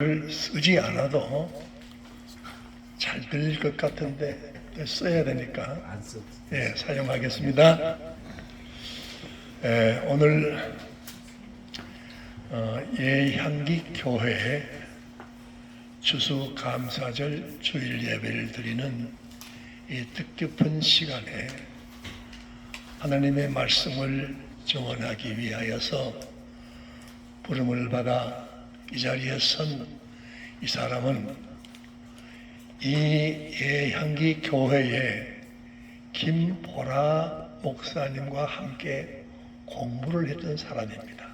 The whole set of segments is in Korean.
쓰지 않아도 잘 들릴 것 같은데 써야 되니까 사용하겠습니다. 오늘 예향기 교회 추수감사절 주일 예배를 드리는 이 뜻깊은 시간에 하나님의 말씀을 증언하기 위하여서 부름을 받아 이 자리에 선 이 사람은 이 예향기 교회의 김보라 목사님과 함께 공부를 했던 사람입니다.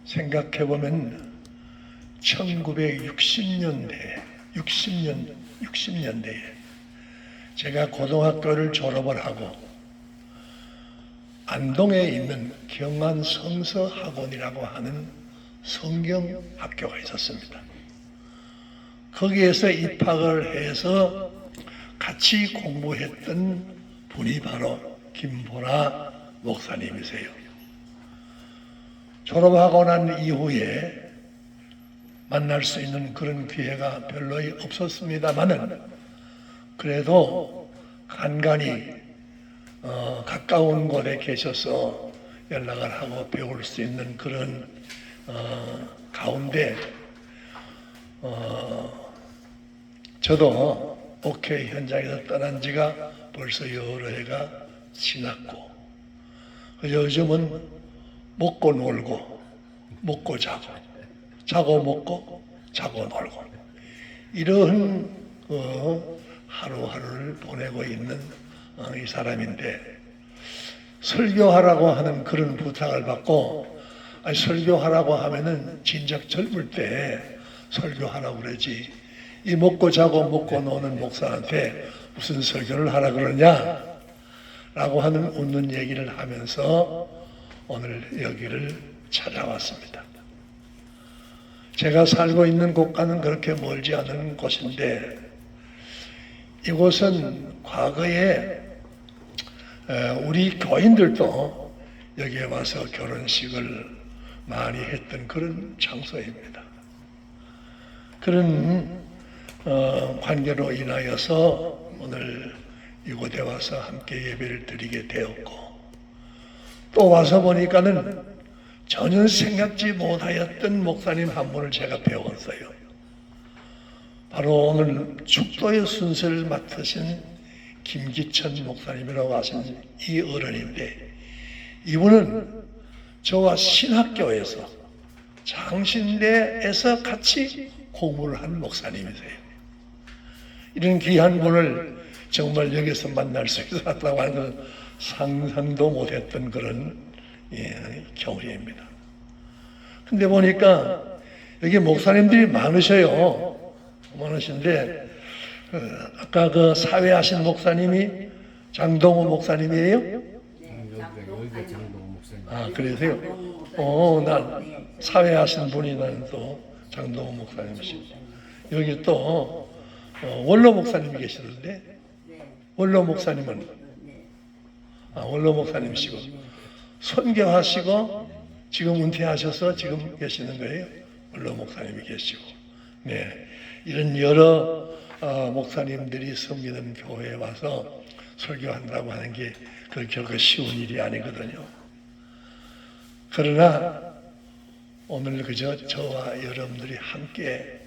생각해보면 1960년대에 제가 고등학교를 졸업을 하고 안동에 있는 경안성서학원이라고 하는 성경학교가 있었습니다. 거기에서 입학을 해서 같이 공부했던 분이 바로 김보라 목사님이세요. 졸업하고 난 이후에 만날 수 있는 그런 기회가 별로 없었습니다만은 그래도 간간히 가까운 곳에 계셔서 연락을 하고 배울 수 있는 그런 가운데 저도 목회 현장에서 떠난 지가 벌써 여러 해가 지났고 요즘은 먹고 놀고 먹고 자고 먹고 자고 놀고 이런 하루하루를 보내고 있는 이 사람인데 설교하라고 하는 그런 부탁을 받고 설교하라고 하면은 진작 젊을 때 설교하라고 그러지 이 먹고 자고 먹고 노는 목사한테 무슨 설교를 하라 그러냐 라고 하는 웃는 얘기를 하면서 오늘 여기를 찾아왔습니다. 제가 살고 있는 곳과는 그렇게 멀지 않은 곳인데 이곳은 과거에 우리 교인들도 여기에 와서 결혼식을 많이 했던 그런 장소입니다. 그런 관계로 인하여서 오늘 이곳에 와서 함께 예배를 드리게 되었고 또 와서 보니까는 전혀 생각지 못하였던 목사님 한 분을 제가 배웠어요. 바로 오늘 축도의 순서를 맡으신 김기천 목사님이라고 하신 이 어른인데 이분은 저와 신학교에서 장신대에서 같이 공부를 한 목사님이세요. 이런 귀한 분을 정말 여기서 만날 수 있었다고 하는 건 상상도 못했던 그런 경우입니다. 근데 보니까 여기 목사님들이 많으신데 아까 그 사회하신 목사님이 장동호 목사님이에요? 여기가 장동호 목사님. 그러세요? 난 사회하신 분이 나는 또 장동호 목사님이시고 여기 또 원로 목사님이 계시는데 원로 목사님은 원로 목사님이시고 선교하시고 지금 은퇴하셔서 지금 계시는 거예요. 원로 목사님이 계시고 이런 여러 목사님들이 섬기는 교회에 와서 설교한다고 하는 게 그렇게 쉬운 일이 아니거든요. 그러나 오늘 그저 저와 여러분들이 함께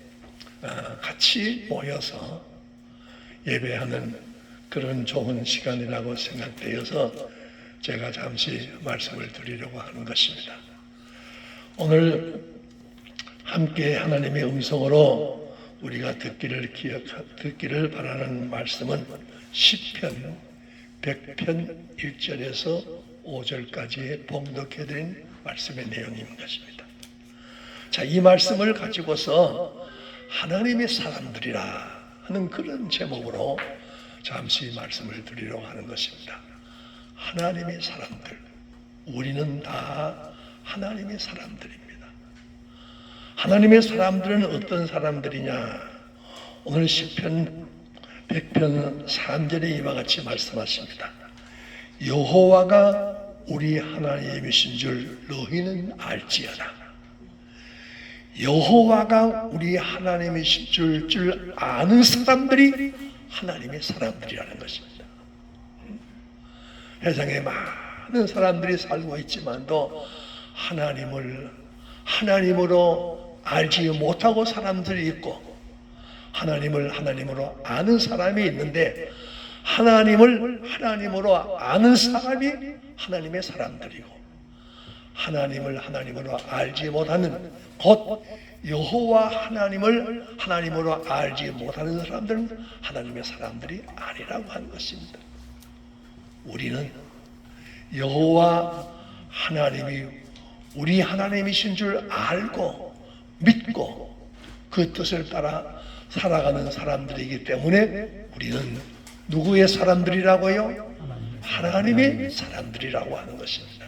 같이 모여서 예배하는 그런 좋은 시간이라고 생각되어서 제가 잠시 말씀을 드리려고 하는 것입니다. 오늘 함께 하나님의 음성으로 우리가 듣기를 바라는 말씀은 시편 100편 1절에서 5절까지의 봉독해드린 말씀의 내용인 것입니다. 자, 이 말씀을 가지고서 하나님의 사람들이라 하는 그런 제목으로 잠시 말씀을 드리려고 하는 것입니다. 하나님의 사람들, 우리는 다 하나님의 사람들입니다. 하나님의 사람들은 어떤 사람들이냐? 오늘 시편 100편 3절에 이와 같이 말씀하십니다. 여호와가 우리 하나님이신 줄 너희는 알지어다. 여호와가 우리 하나님이신 줄 아는 사람들이 하나님의 사람들이라는 것입니다. 세상에 많은 사람들이 살고 있지만도 하나님으로 알지 못하고 사람들이 있고, 하나님을 하나님으로 아는 사람이 있는데, 하나님을 하나님으로 아는 사람이 하나님의 사람들이고, 하나님을 하나님으로 알지 못하는, 곧 여호와 하나님을 하나님으로 알지 못하는 사람들은 하나님의 사람들이 아니라고 하는 것입니다. 우리는 여호와 하나님이 우리 하나님이신 줄 알고 믿고 그 뜻을 따라 살아가는 사람들이기 때문에 우리는 누구의 사람들이라고요? 하나님의 사람들이라고 하는 것입니다.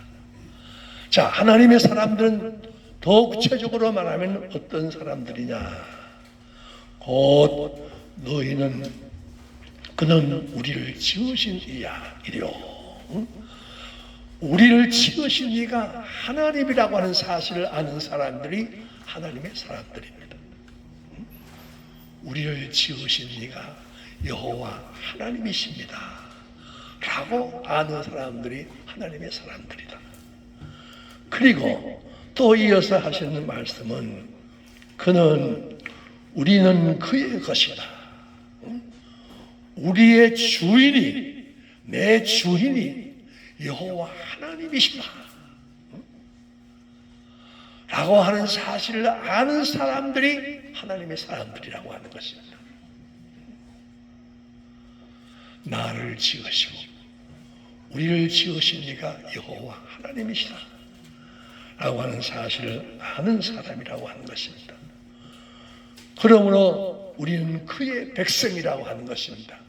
자, 하나님의 사람들은 더 구체적으로 말하면 어떤 사람들이냐? 곧 그는 우리를 지으신 이야 이려. 우리를 지으신 이가 하나님이라고 하는 사실을 아는 사람들이 하나님의 사람들입니다. 우리를 지으신 이가 여호와 하나님이십니다 라고 아는 사람들이 하나님의 사람들이다. 그리고 또 이어서 하시는 말씀은 우리는 그의 것이다. 우리의 주인이, 내 주인이 여호와 하나님이시다 라고 하는 사실을 아는 사람들이 하나님의 사람들이라고 하는 것입니다. 나를 지으시고 우리를 지으신 이가 여호와 하나님이시다 라고 하는 사실을 아는 사람이라고 하는 것입니다. 그러므로 우리는 그의 백성이라고 하는 것입니다.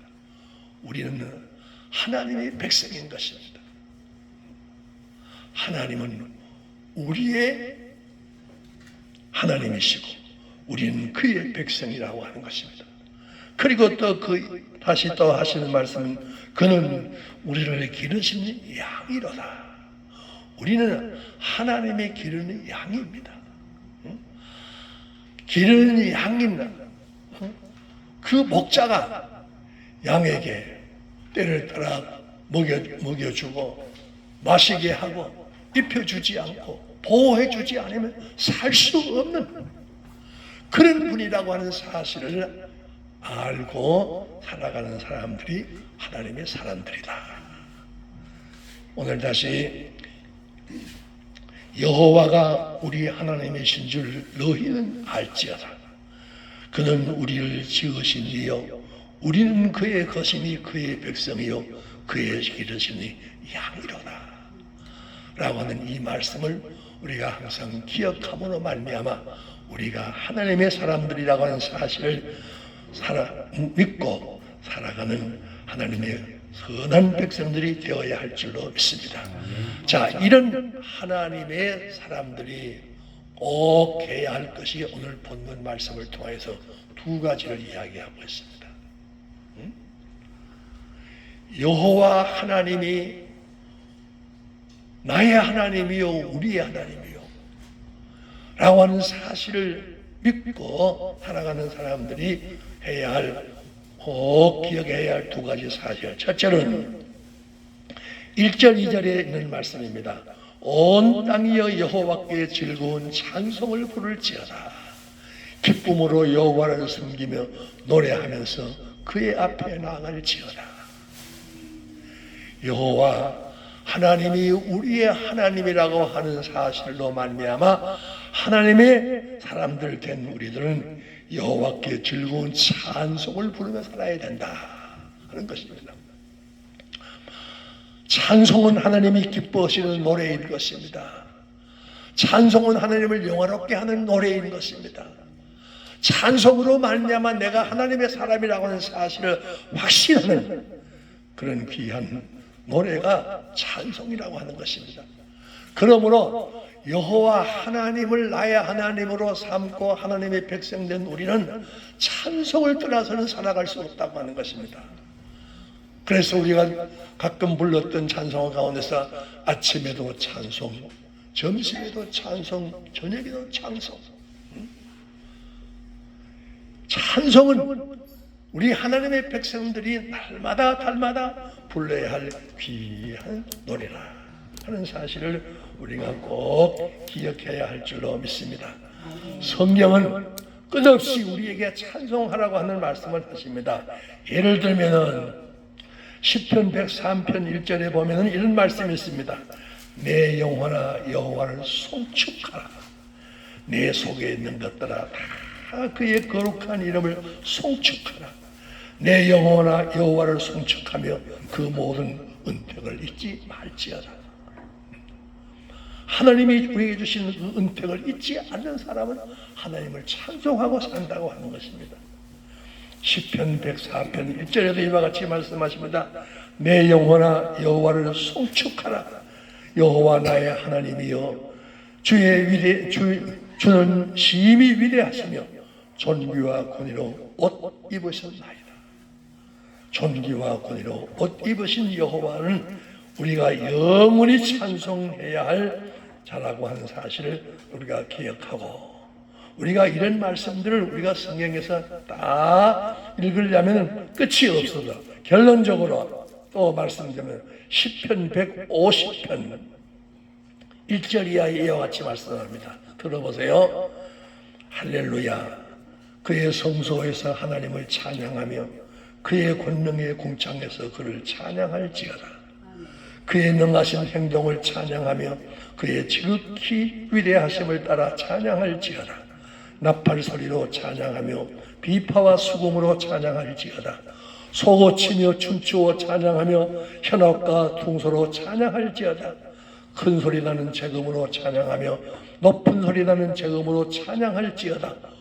우리는 하나님의 백성인 것입니다. 하나님은 우리의 하나님이시고 우리는 그의 백성이라고 하는 것입니다. 그리고 또 다시 또 하시는 말씀은 그는 우리를 기르시는 양이로다. 우리는 하나님의 기르는 양입니다. 기르는 양입니다. 그 목자가 양에게 때를 따라 먹여주고 마시게 하고 입혀주지 않고 보호해주지 않으면 살 수 없는 그런 분이라고 하는 사실을 알고 살아가는 사람들이 하나님의 사람들이다. 오늘 다시 여호와가 우리 하나님이신 줄 너희는 알지어다. 그는 우리를 지으신 이요 우리는 그의 것이니 그의 백성이요 그의 기르시니 양이로다 라고 하는 이 말씀을 우리가 항상 기억함으로 말미암아 우리가 하나님의 사람들이라고 하는 사실을 믿고 살아가는 하나님의 선한 백성들이 되어야 할 줄로 믿습니다. 자, 이런 하나님의 사람들이 꼭 해야 할 것이 오늘 본문 말씀을 통해서 두 가지를 이야기하고 있습니다. 여호와 하나님이 나의 하나님이요 우리의 하나님이요 라고 하는 사실을 믿고 살아가는 사람들이 해야 할, 꼭 기억해야 할 두 가지 사실. 첫째는 1절 2절에 있는 말씀입니다. 온 땅이여 여호와께 즐거운 찬송을 부를지어다. 기쁨으로 여호와를 섬기며 노래하면서 그의 앞에 나아갈지어다. 여호와 하나님이 우리의 하나님이라고 하는 사실로 말미암아 하나님의 사람들 된 우리들은 여호와께 즐거운 찬송을 부르며 살아야 된다 하는 것입니다. 찬송은 하나님이 기뻐하시는 노래인 것입니다. 찬송은 하나님을 영화롭게 하는 노래인 것입니다. 찬송으로 말미암아 내가 하나님의 사람이라고 하는 사실을 확신하는 그런 귀한 노래가 찬송이라고 하는 것입니다. 그러므로 여호와 하나님을 나의 하나님으로 삼고 하나님의 백성된 우리는 찬송을 떠나서는 살아갈 수 없다고 하는 것입니다. 그래서 우리가 가끔 불렀던 찬송 가운데서 아침에도 찬송, 점심에도 찬송, 저녁에도 찬송, 찬송은 우리 하나님의 백성들이 날마다 불러야 할 귀한 노래라 하는 사실을 우리가 꼭 기억해야 할 줄로 믿습니다. 성경은 끝없이 우리에게 찬송하라고 하는 말씀을 하십니다. 예를 들면은 시편 103편 1절에 보면은 이런 말씀이 있습니다. 내 영혼아 여호와를 송축하라. 내 속에 있는 것들아 다 그의 거룩한 이름을 송축하라. 내 영혼아 여호와를 송축하며 그 모든 은택을 잊지 말지어다. 하나님이 우리에게 주시는 그 은택을 잊지 않는 사람은 하나님을 찬송하고 산다고 하는 것입니다. 시편 104편 1절에도 이와 같이 말씀하십니다. 내 영혼아 여호와를 송축하라. 여호와 나의 하나님이여 주는 심히 위대하시며 존귀와 권위로 옷 입으셨나이다. 존귀와 권위로 옷 입으신 여호와는 우리가 영원히 찬송해야 할 자라고 하는 사실을 우리가 기억하고, 우리가 이런 말씀들을 우리가 성경에서 다 읽으려면 끝이 없어서 결론적으로 또 말씀드리면 시편 150편 1절 이하에 이와 같이 말씀합니다. 들어보세요. 할렐루야. 그의 성소에서 하나님을 찬양하며 그의 권능의 궁창에서 그를 찬양할지어다. 그의 능하신 행동을 찬양하며 그의 지극히 위대하심을 따라 찬양할지어다. 나팔 소리로 찬양하며 비파와 수금으로 찬양할지어다. 소고치며 춤추어 찬양하며 현악과 퉁소로 찬양할지어다. 큰 소리 나는 재금으로 찬양하며 높은 소리 나는 재금으로 찬양할지어다.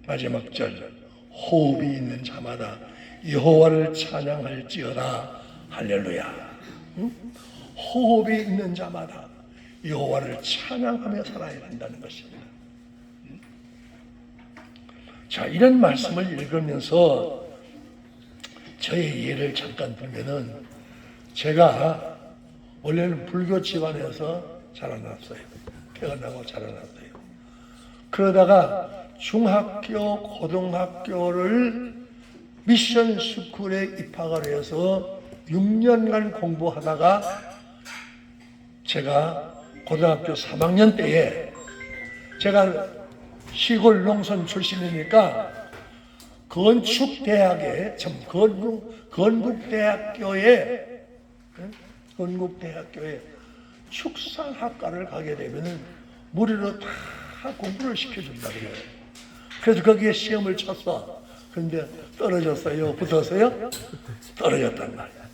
마지막 절, 호흡이 있는 자마다 여호와를 찬양할지어다. 할렐루야. 호흡이 있는 자마다 여호와를 찬양하며 살아야 한다는 것입니다. 자, 이런 말씀을 읽으면서 저의 예를 잠깐 들면은, 제가 원래는 불교 집안에서 자라났어요. 태어나고 자라났어요. 그러다가 중학교, 고등학교를 미션 스쿨에 입학을 해서 6년간 공부하다가 제가 고등학교 3학년 때에, 제가 시골 농촌 출신이니까 건축대학에, 건국대학교에 축산학과를 가게 되면은 무료로 다 공부를 시켜준다 그래요. 그래서 거기에 시험을 쳤어. 그런데 떨어졌어요? 붙었어요? 떨어졌단 말이야.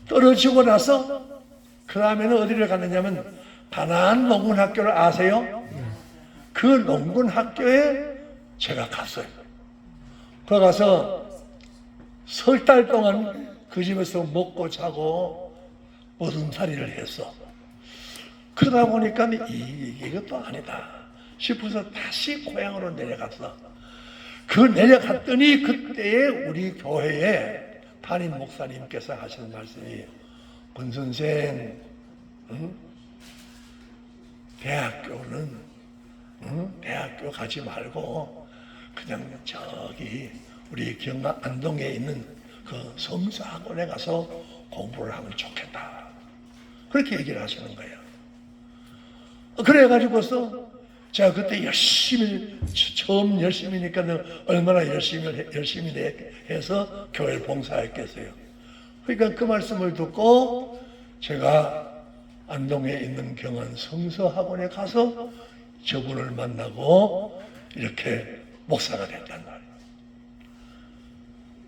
떨어지고 나서 그 다음에는 어디를 갔느냐면 가나안 농군학교를 아세요? 그 농군학교에 제가 갔어요. 들어가서 석 달 동안 그 집에서 먹고 자고 보름살이를 했어. 그러다 보니까 이것도 아니다 싶어서 다시 고향으로 내려갔어. 그 내려갔더니 그때에 우리 교회에 담임 목사님께서 하시는 말씀이, 권 선생, 대학교는 대학교 가지 말고 그냥 저기 우리 경남 안동에 있는 그 성서학원에 가서 공부를 하면 좋겠다. 그렇게 얘기를 하시는 거예요. 그래가지고서 제가 그때 열심히, 처음 열심히니까 얼마나 열심히 해서 교회를 봉사했겠어요. 그러니까 그 말씀을 듣고 제가 안동에 있는 경안 성서학원에 가서 저분을 만나고 이렇게 목사가 됐단 말이에요.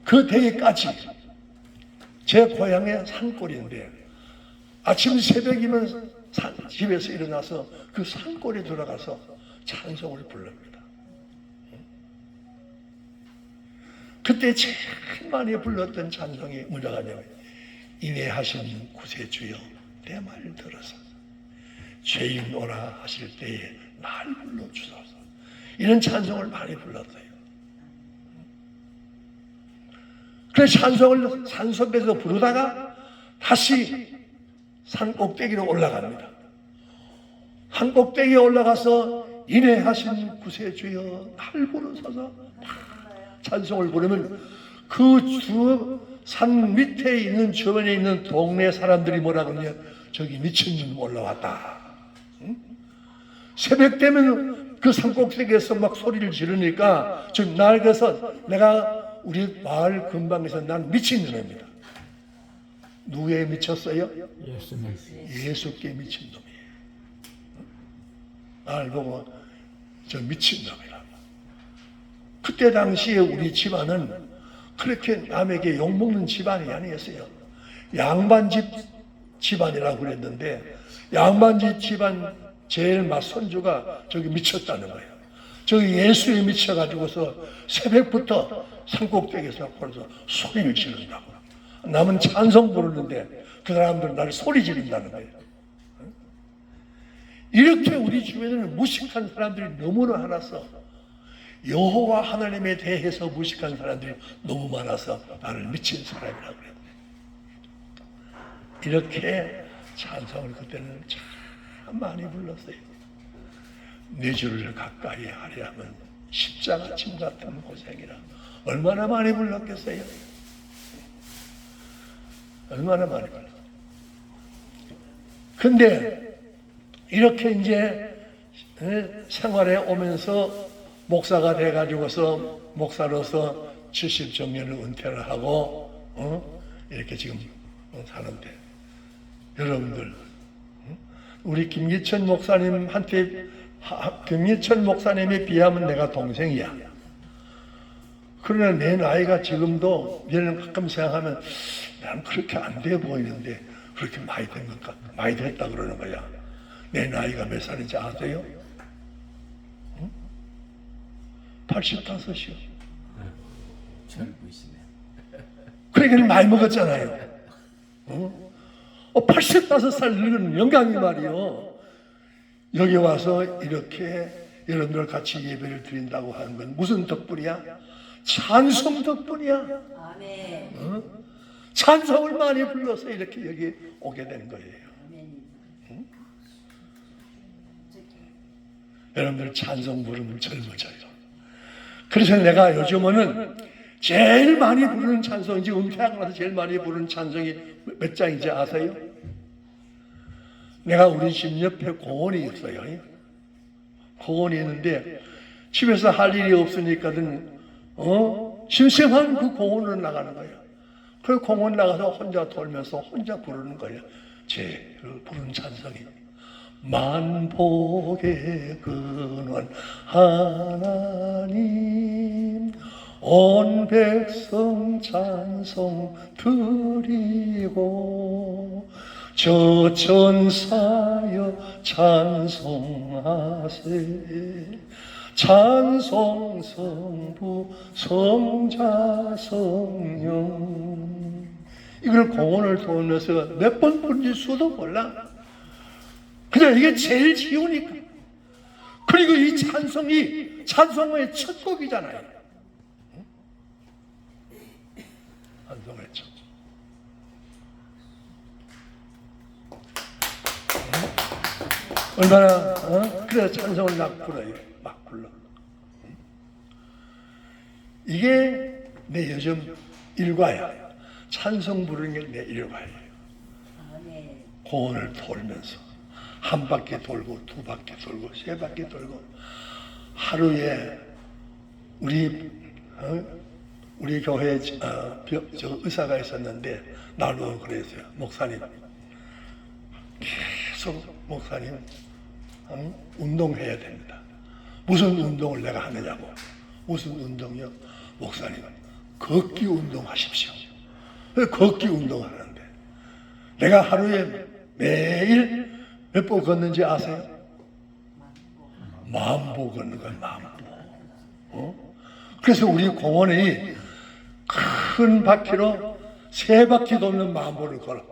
그 대기까지 제 고향의 산골인데 아침 새벽이면 집에서 일어나서 그 산골에 들어가서 찬송을 부릅니다. 그때 제일 많이 불렀던 찬송이 뭐라고 하냐면, 인애하신 구세주여 내 말 들어서 죄인 오라 하실 때에 날 불러주소서. 이런 찬송을 많이 불렀어요. 그래서 찬송을 산속에서 부르다가 다시 산 꼭대기로 올라갑니다. 산 꼭대기에 올라가서 인애하신 구세주여 날 부르소서 막 찬송을 부르면 그 주 산 밑에 있는 주변에 있는 동네 사람들이 뭐라 그러냐, 저기 미친놈 올라왔다. 응? 새벽 되면 그 산꼭대기에서 막 소리를 지르니까 지금 날 그래서 내가 우리 마을 근방에서 난 미친놈입니다. 누구에 미쳤어요? 예수님. 예수께 미친놈이에요. 날 보고 저 미친놈이라고. 그때 당시에 우리 집안은 그렇게 남에게 욕먹는 집안이 아니었어요. 양반집 집안이라고 그랬는데, 양반집 집안 제일 맞손주가 저기 미쳤다는 거예요. 저기 예수에 미쳐가지고서 새벽부터 산꼭대기에서 벌써 소리를 지른다고. 남은 찬송 부르는데 그 사람들은 나를 소리 지른다는 거예요. 이렇게 우리 주변에는 무식한 사람들이 너무나 많아서, 여호와 하나님에 대해서 무식한 사람들이 너무 많아서 나를 미친 사람이라고 그래요. 이렇게 찬송을 그때는 참 많이 불렀어요. 내 주를 가까이 하려면 십자가 짐 같은 고생이라. 얼마나 많이 불렀겠어요? 얼마나 많이 불렀어요. 근데 이렇게 이제 생활에 오면서 목사가 돼가지고서 목사로서 70정년을 은퇴를 하고 이렇게 지금 사는데, 여러분들 우리 김기천 목사님한테, 김기천 목사님에 비하면 내가 동생이야. 그러나 내 나이가 지금도 얘는 가끔 생각하면 나는 그렇게 안 돼 보이는데 그렇게 많이 된 것 같아. 많이 됐다 그러는 거야. 내 나이가 몇 살인지 아세요? 85이요. 젊으시네. 그러니까 많이 먹었잖아요. 85살 늙은 영감이 말이요. 여기 와서 이렇게 여러분들 같이 예배를 드린다고 하는 건 무슨 덕분이야? 찬송 덕분이야. 아멘. 찬송을 많이 불러서 이렇게 여기 오게 된 거예요. 여러분들 찬송 부르면 젊어져요. 그래서 내가 요즘은 제일 많이 부르는 찬송이, 지금 은퇴하고 나서 제일 많이 부르는 찬송이 몇 장인지 아세요? 내가 우리 집 옆에 공원이 있어요. 공원이 있는데 집에서 할 일이 없으니까는 심심한 그 공원으로 나가는 거예요. 그 공원 나가서 혼자 돌면서 혼자 부르는 거예요. 제 부르는 찬송이 만복의 근원 하나님, 온 백성 찬송 드리고 저 천사여 찬송하세. 찬송 성부 성자 성령. 이걸 공원을 돌면서 몇 번 부른지 수도 몰라. 그냥 이게 제일 쉬우니까. 그리고 이 찬송이 찬송의 첫 곡이잖아요. 찬송의 첫 곡. 얼마나 그래서 찬송을 막 불러요. 막 불러. 이게 내 요즘 일과야. 찬송 부르는 게 내 일과예요. 아멘. 공원을 돌면서 한 바퀴 돌고 두 바퀴 돌고 세 바퀴 돌고, 하루에 우리 교회에 저 의사가 있었는데 나도 그랬어요. 목사님, 계속 목사님 운동해야 됩니다. 무슨 운동을 내가 하느냐고. 무슨 운동이요? 목사님, 걷기 운동하십시오. 왜 걷기 운동하는데? 내가 하루에 매일 몇 보 걷는지 아세요? 만보 걷는 거예요. 만보. 그래서 우리 공원이 큰 바퀴로 세 바퀴 돕는 만보를 걸어.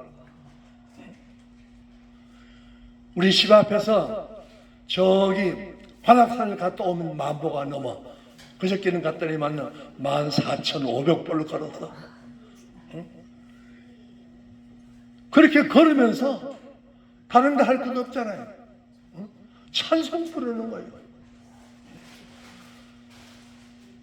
우리 집 앞에서 저기 관악산을 갔다 오면 만보가 넘어. 그저께는 갔더니 14,500보를 걸었어. 그렇게 걸으면서 다른 거 할 것도 없잖아요. 찬송 부르는 거예요.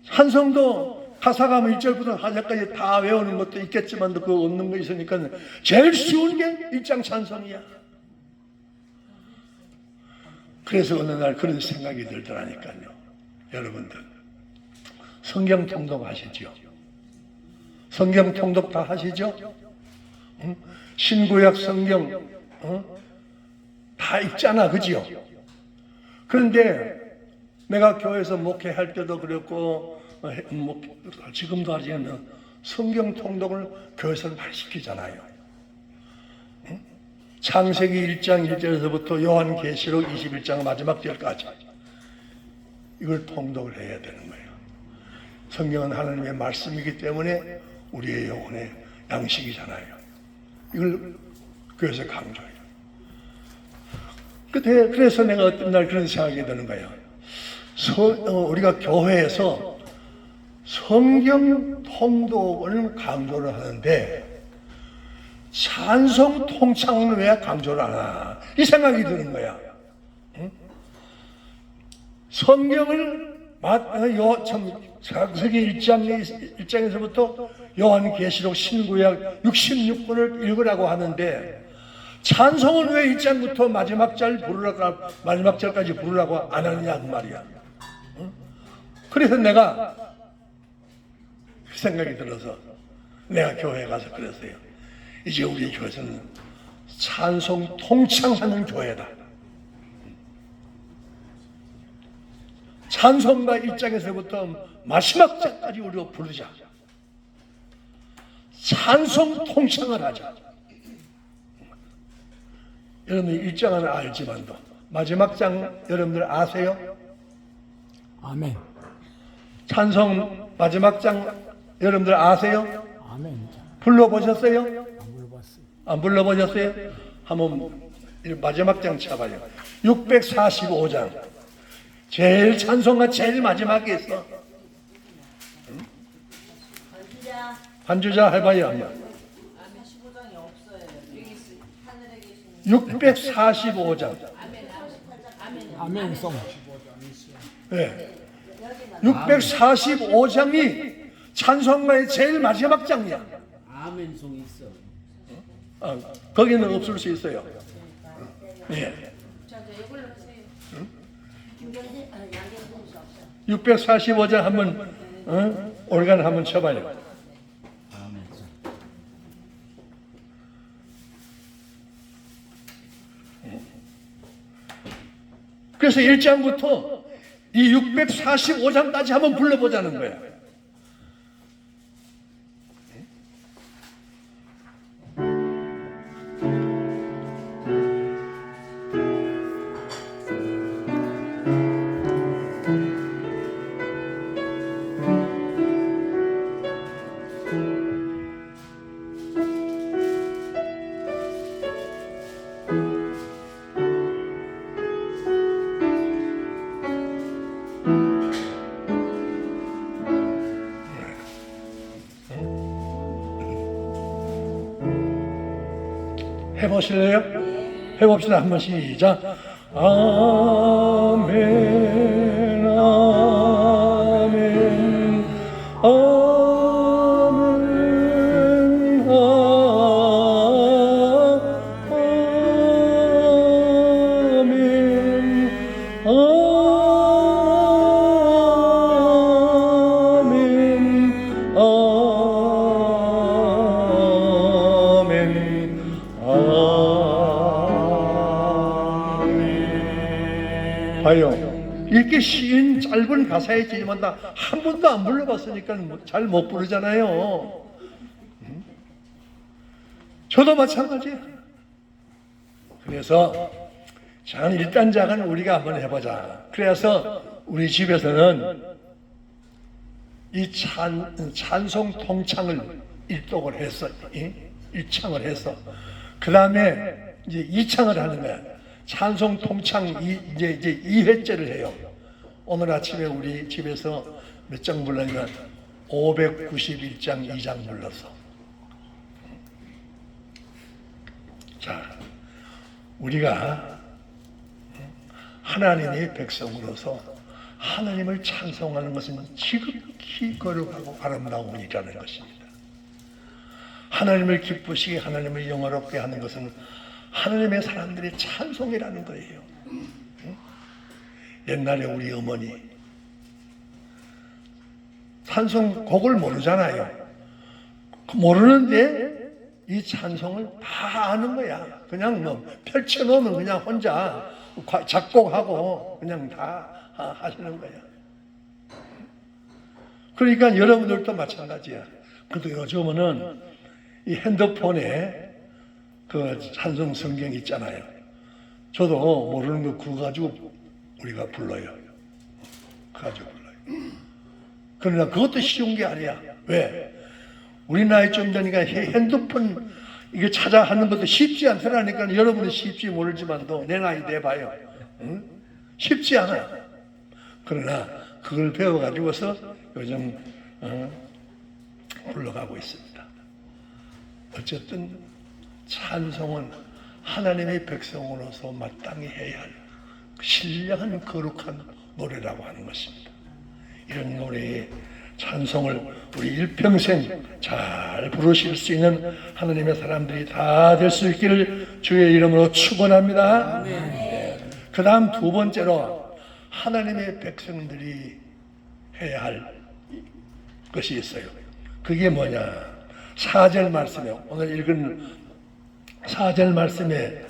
찬송도 하사감 1절부터 하절까지 다 외우는 것도 있겠지만 그거 없는 거 있으니까 제일 쉬운 게 1장 찬송이야. 그래서 어느 날 그런 생각이 들더라니까요. 여러분들 성경 통독하시죠? 성경 통독 다 하시죠? 응? 신구약 성경 다 읽잖아, 그지요? 그런데 내가 교회에서 목회할 때도 그랬고 지금도 하지만 성경 통독을 교회에서는 많이 시키잖아요. 응? 창세기 1장 1절에서부터 요한계시록 21장 마지막 절까지 이걸 통독을 해야 되는 거예요. 성경은 하나님의 말씀이기 때문에 우리의 영혼의 양식이잖아요. 이걸 교회에서 강조해요. 그래서 내가 어떤 날 그런 생각이 드는 거예요. 우리가 교회에서 성경 통독을 강조를 하는데 찬송 통창은 왜 강조를 안 하나? 이 생각이 드는 거야. 응? 성경을 창세기 1장에서부터 요한계시록 신구약 66권을 읽으라고 하는데 찬송은 왜 1장부터 마지막 절까지 부르라고 안 하느냐 그 말이야. 응? 그래서 내가 그 생각이 들어서 내가 교회에 가서 그랬어요. 이제 우리 교회에서는 찬송 통창하는 교회다. 찬송가 1장에서부터 마지막 절까지 우리가 부르자. 찬송 통창을 하자. 여러분 1장은 알지만도 마지막 장 여러분들 아세요? 아멘. 찬송 마지막 장 여러분들 아세요? 아멘. 불러보셨어요? 안 물어봤어요. 안 불러보셨어요? 한번 마지막 장 쳐봐요. 645장 제일 찬송가 제일 마지막에 있어. 응? 반주자 해봐요 한번. 645장. 아멘송. 네. 645장이 찬송가의 제일 마지막 장이야. 아멘송이 있어. 거기는 없을 수 있어요. 예. 645장 한번 올간 한번 쳐봐요. 그래서 1장부터 이 645장까지 한번 불러보자는 거야. 해보실래요? 해봅시다. 한번 시작. 아멘, 아멘, 아멘, 아멘, 봐요. 이렇게 쉬운 짧은 가사이지만 나 한 번도 안 불러봤으니까 잘 못 부르잖아요. 저도 마찬가지예요. 그래서 저는 일단 작은 우리가 한번 해보자. 그래서 우리 집에서는 이 찬송 통창을 일독을 했어. 1창을 했어. 그 다음에 이제 2창을 하는 거야. 찬송 통창 이제 2회째를 해요. 오늘 아침에 우리 집에서 몇 장 불렀냐면 591장 2장 불렀어. 자, 우리가 하나님의 백성으로서 하나님을 찬송하는 것은 지극히 거룩하고 아름다운 일이라는 것입니다. 하나님을 기쁘시게 하나님을 영화롭게 하는 것은 하나님의 사람들의 찬송이라는 거예요. 옛날에 우리 어머니 찬송곡을 모르잖아요. 모르는데 이 찬송을 다 아는 거야. 그냥 뭐 펼쳐놓으면 그냥 혼자 작곡하고 그냥 다 하시는 거야. 그러니까 여러분들도 마찬가지야. 그래도 요즘은 이 핸드폰에 그 찬송 성경 있잖아요. 저도 모르는 거 그거 가지고 우리가 불러요. 그거 가지고 불러요. 그러나 그것도 쉬운 게 아니야. 왜? 우리 나이 좀 되니까 핸드폰 이거 찾아 하는 것도 쉽지 않더라니까. 여러분은 쉽지 모르지만도 내 나이 돼봐요. 응? 쉽지 않아. 그러나 그걸 배워가지고서 요즘 불러가고 있습니다. 어쨌든 찬송은 하나님의 백성으로서 마땅히 해야 할 신령한 거룩한 노래라고 하는 것입니다. 이런 노래의 찬송을 우리 일평생 잘 부르실 수 있는 하나님의 사람들이 다 될 수 있기를 주의 이름으로 축원합니다. 그 다음 두 번째로 하나님의 백성들이 해야 할 것이 있어요. 그게 뭐냐? 4절 말씀에 오늘 읽은 4절 말씀에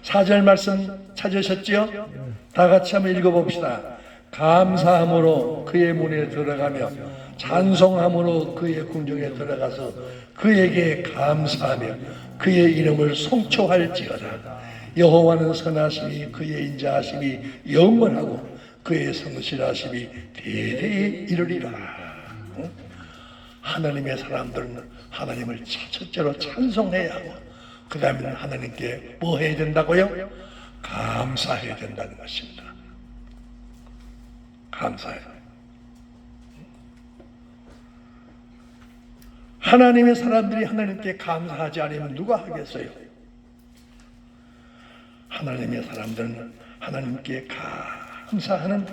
4절 말씀 찾으셨죠? 다 같이 한번 읽어봅시다. 감사함으로 그의 문에 들어가며 찬송함으로 그의 궁정에 들어가서 그에게 감사하며 그의 이름을 송축할지어다. 여호와는 선하심이 그의 인자하심이 영원하고 그의 성실하심이 대대에 이르리라. 하나님의 사람들은 하나님을 첫째로 찬송해야 하고 그 다음에는 하나님께 뭐 해야 된다고요? 감사해야 된다는 것입니다. 감사해요. 하나님의 사람들이 하나님께 감사하지 않으면 누가 하겠어요? 하나님의 사람들은 하나님께 감사하는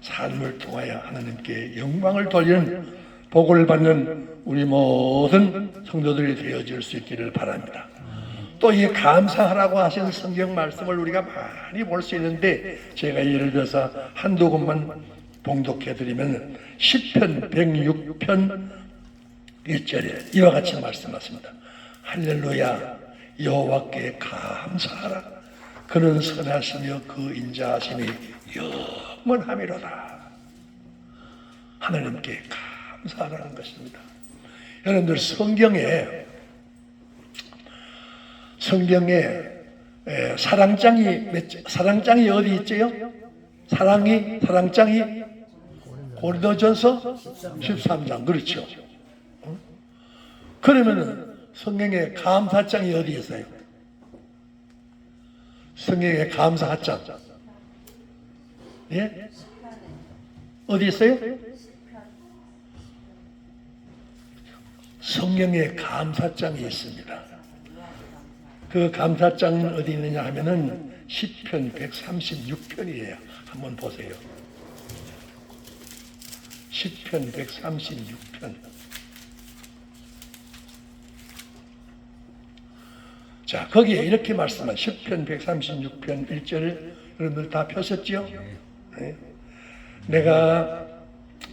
삶을 통하여 하나님께 영광을 돌리는 복을 받는 우리 모든 성도들이 되어질 수 있기를 바랍니다. 또 이 감사하라고 하신 성경 말씀을 우리가 많이 볼 수 있는데 제가 예를 들어서 한두 곳만 봉독해 드리면 시편 106편 1절에 이와 같이 말씀하십니다. 할렐루야 여호와께 감사하라. 그는 선하시며 그 인자하심이 영원하미로다. 하나님께 감사하라는 것입니다. 여러분들 성경에 사랑장이 어디 있지요? 사랑장이 고린도전서 13장 그렇죠. 그러면은 성경에 감사장이 어디 있어요? 성경에 감사장 예? 어디 있어요? 성경에 감사장이 있습니다. 그 감사장은 어디 있느냐 하면은 시편 136편이에요. 한번 보세요. 시편 136편. 자, 거기에 이렇게 말씀한 시편 136편 1절을 여러분들 다 펴셨죠? 네. 내가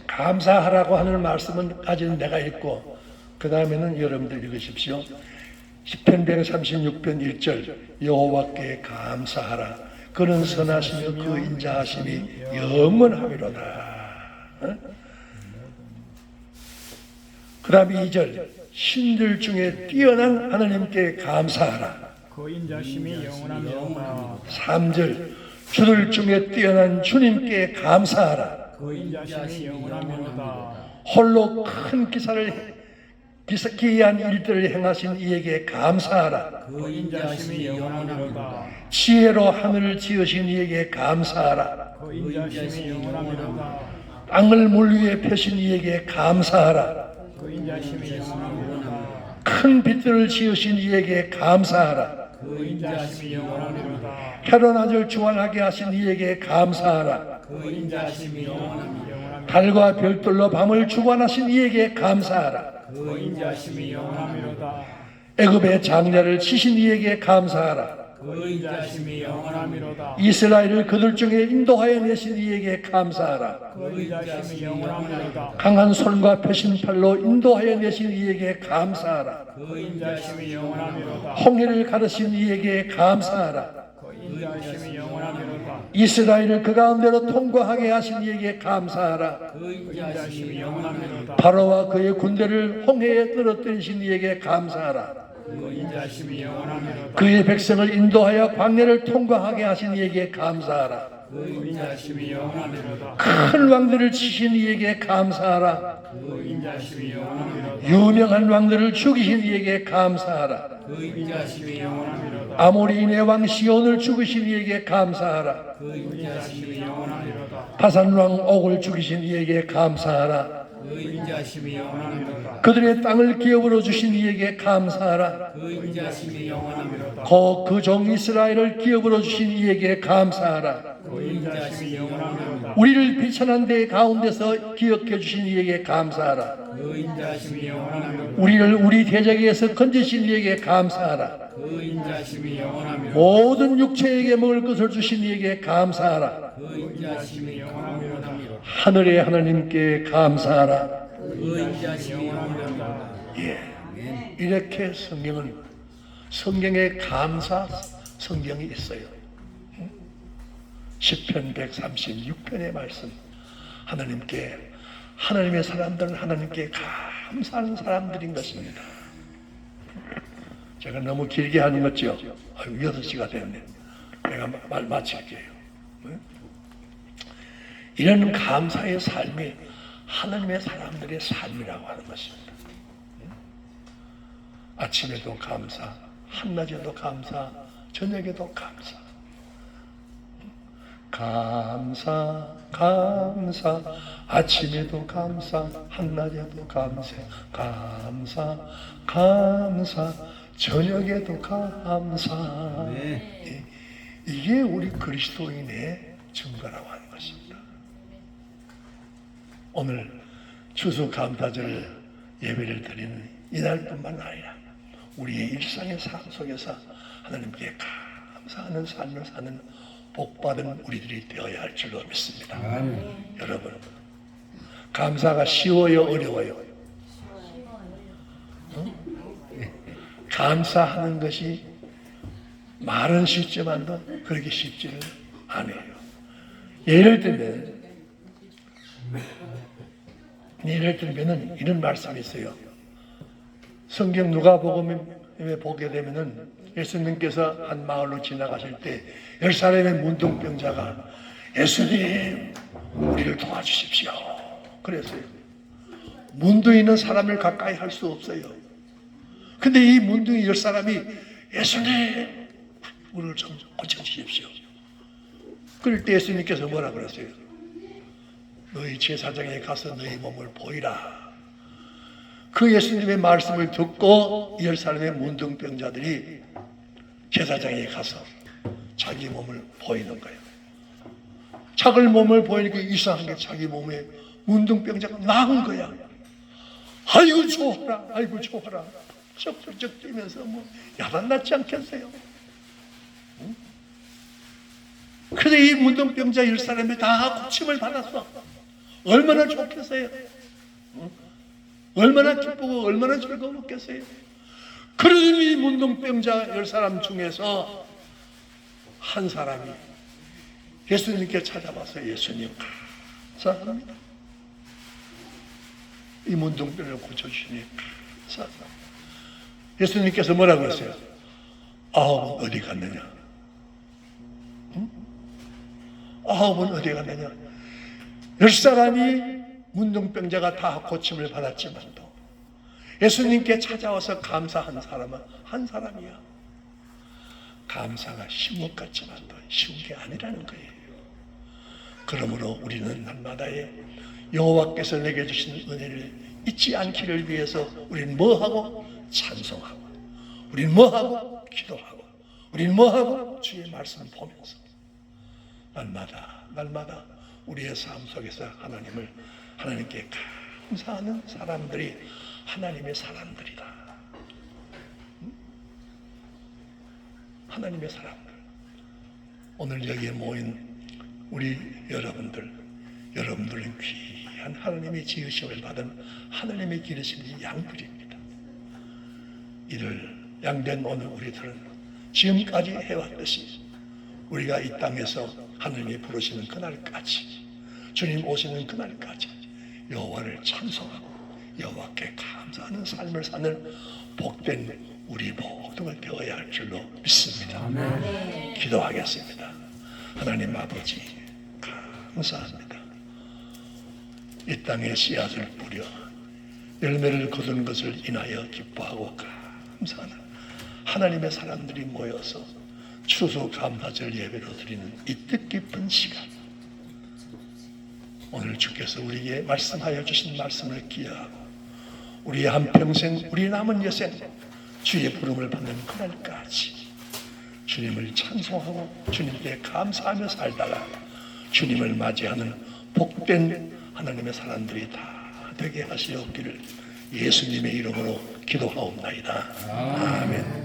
감사하라고 하는 말씀은 까지는 내가 읽고 그 다음에는 여러분들 읽으십시오. 시편 136편 1절 여호와께 감사하라. 그는 선하시며 그 인자하심이 영원하미로다. 그 다음에 2절 신들 중에 뛰어난 하나님께 감사하라. 그 인자심이 영원하미로다. 3절 주들 중에 뛰어난 주님께 감사하라. 그 인자심이 영원하미로다. 홀로 큰 기이한 일들을 행하신 이에게 감사하라. 그 인자심이 영원하미로다. 지혜로 하늘을 지으신 이에게 감사하라. 그 인자심이 영원하미로다. 땅을 물 위에 펴신 이에게 감사하라. 그 인자심이 영원하미로다. 큰 빛들을 지으신 이에게 감사하라. 그 인자심이 영원하미로다. 해로 낮을 주관하게 하신 이에게 감사하라. 그 인자심이 영원합니다. 달과 별들로 밤을 주관하신 이에게 감사하라. 그 인자심이 영원합니다. 애굽의 장자를 치신 이에게 감사하라. 그 인자심이 영원합니다. 이스라엘을 그들 중에 인도하여 내신 이에게 감사하라. 그 인자심이 영원합니다. 강한 손과 펴신 팔로 인도하여 내신 이에게 감사하라. 그 인자심이 영원합니다. 홍해를 가르신 이에게 감사하라. 그 인자심이 영원합니다. 이스라엘을 그 가운데로 통과하게 하신 이에게 감사하라. 그 인자심이 영원합니다. 바로와 그의 군대를 홍해에 떨어뜨리신 이에게 감사하라. 그 인자심이 영원합니다. 그의 백성을 인도하여 광야를 통과하게 하신 이에게 감사하라. 그 인자심이 영원합니다. 큰 왕들을 치신 이에게 감사하라. 그 인자심이 영원합니다. 유명한 왕들을 죽이신 이에게 감사하라. 그 인자심이 영원합니다. 아모리인의 왕 시온을 죽이신 이에게 감사하라. 그 인자심이 영원합니다. 바산 왕 옥을 죽이신 이에게 감사하라. 그 인자심이 영원합니다. 그들의 땅을 기업으로 주신 이에게 감사하라. 그 인자심이 영원합니다. 곧 그 종 이스라엘을 기업으로 주신 이에게 감사하라. 그 인자심이 영원합니다. 우리를 비천한 데 가운데서 기억해 주신 이에게 감사하라. 그 인자심이 영원합니다. 우리를 우리 대적에서 건지신 이에게 감사하라. 그 인자심이 영원합니다. 모든 육체에게 먹을 것을 주신 이에게 감사하라. 그 인자심이 영원합니다. 하늘의 하나님께 감사하라. 그 인자심이 영원합니다. 예, 이렇게 성경에 감사 성경이 있어요. 시편 136편의 말씀, 하나님의 사람들은 하나님께 감사하는 사람들인 것입니다. 제가 너무 길게 하는 거죠. 6시가 됐네. 내가 말 마칠게요. 이런 감사의 삶이 하나님의 사람들의 삶이라고 하는 것입니다. 아침에도 감사, 한낮에도 감사, 저녁에도 감사. 감사, 감사, 아침에도 감사, 한낮에도 감사, 감사, 감사, 저녁에도 감사. 이게 우리 그리스도인의 증거라고 하는 것입니다. 오늘 추수감사절 예배를 드리는 이날뿐만 아니라 우리의 일상의 삶 속에서 하나님께 감사하는 삶을 사는 복받은 우리들이 되어야 할 줄로 믿습니다. 여러분, 감사가 쉬워요, 어려워요? 감사하는 것이 말은 쉽지만도 그렇게 쉽지는 않아요. 예를 들면 이런 말씀이 있어요. 성경 누가복음에 보게 되면은 예수님께서 한 마을로 지나가실 때 10사람의 문둥병자가 예수님 우리를 도와주십시오 그랬어요. 문둥이 있는 사람을 가까이 할 수 없어요. 근데 이 문둥이 10사람이 예수님 우리를 좀 고쳐주십시오. 그럴 때 예수님께서 뭐라 그랬어요? 너희 제사장에 가서 너희 몸을 보이라. 그 예수님의 말씀을 듣고 10사람의 문둥병자들이 제사장에 가서 자기 몸을 보이는 거예요. 자기 몸을 보이니까 이상하게 자기 몸에 문둥병자가 나은 거야. 아이고 좋아라, 아이고 좋아라. 쩍쩍쩍 뛰면서 뭐 야단났지 않겠어요? 응? 그래서 이 문둥병자 10사람이 다 고침을 받았어. 얼마나 좋겠어요? 응? 얼마나 기쁘고 얼마나 즐거웠겠어요? 그러니 이 문둥병자 10사람 중에서 한 사람이 예수님께 찾아와서 예수님 감사합니다. 이 문둥병을 고쳐주시니 감사합니다. 예수님께서 뭐라고 했어요? 아홉은 어디 갔느냐? 응? 아홉은 어디 갔느냐? 10사람이 문둥병자가 다 고침을 받았지만도 예수님께 찾아와서 감사한 사람은 한 사람이야. 감사가 쉬운 것 같지만도 쉬운 게 아니라는 거예요. 그러므로 우리는 날마다의 여호와께서 내게 주신 은혜를 잊지 않기를 위해서 우리는 뭐하고? 찬송하고, 우리는 뭐하고? 기도하고, 우리는 뭐하고? 주의 말씀을 보면서 날마다 우리의 삶 속에서 하나님께 감사하는 사람들이 하나님의 사람들이다. 하나님의 사람들. 오늘 여기에 모인 우리 여러분들은 귀한 하나님의 지으심을 받은 하나님의 기르신 양들입니다. 이를 양된 오늘 우리들은 지금까지 해왔듯이 우리가 이 땅에서 하나님이 부르시는 그날까지, 주님 오시는 그날까지 여호와를 찬송하고 여호와께 감사하는 삶을 사는 복된 우리 모두가 되어야 할 줄로 믿습니다. 기도하겠습니다. 하나님 아버지, 감사합니다. 이 땅에 씨앗을 뿌려 열매를 거둔 것을 인하여 기뻐하고 감사하는 하나님의 사람들이 모여서 추수감사절 예배로 드리는 이 뜻깊은 시간, 오늘 주께서 우리에게 말씀하여 주신 말씀을 기억하고 우리의 한평생, 우리 남은 여생 주의 부름을 받는 그날까지 주님을 찬송하고 주님께 감사하며 살다가 주님을 맞이하는 복된 하나님의 사람들이 다 되게 하시옵기를 예수님의 이름으로 기도하옵나이다. 아멘.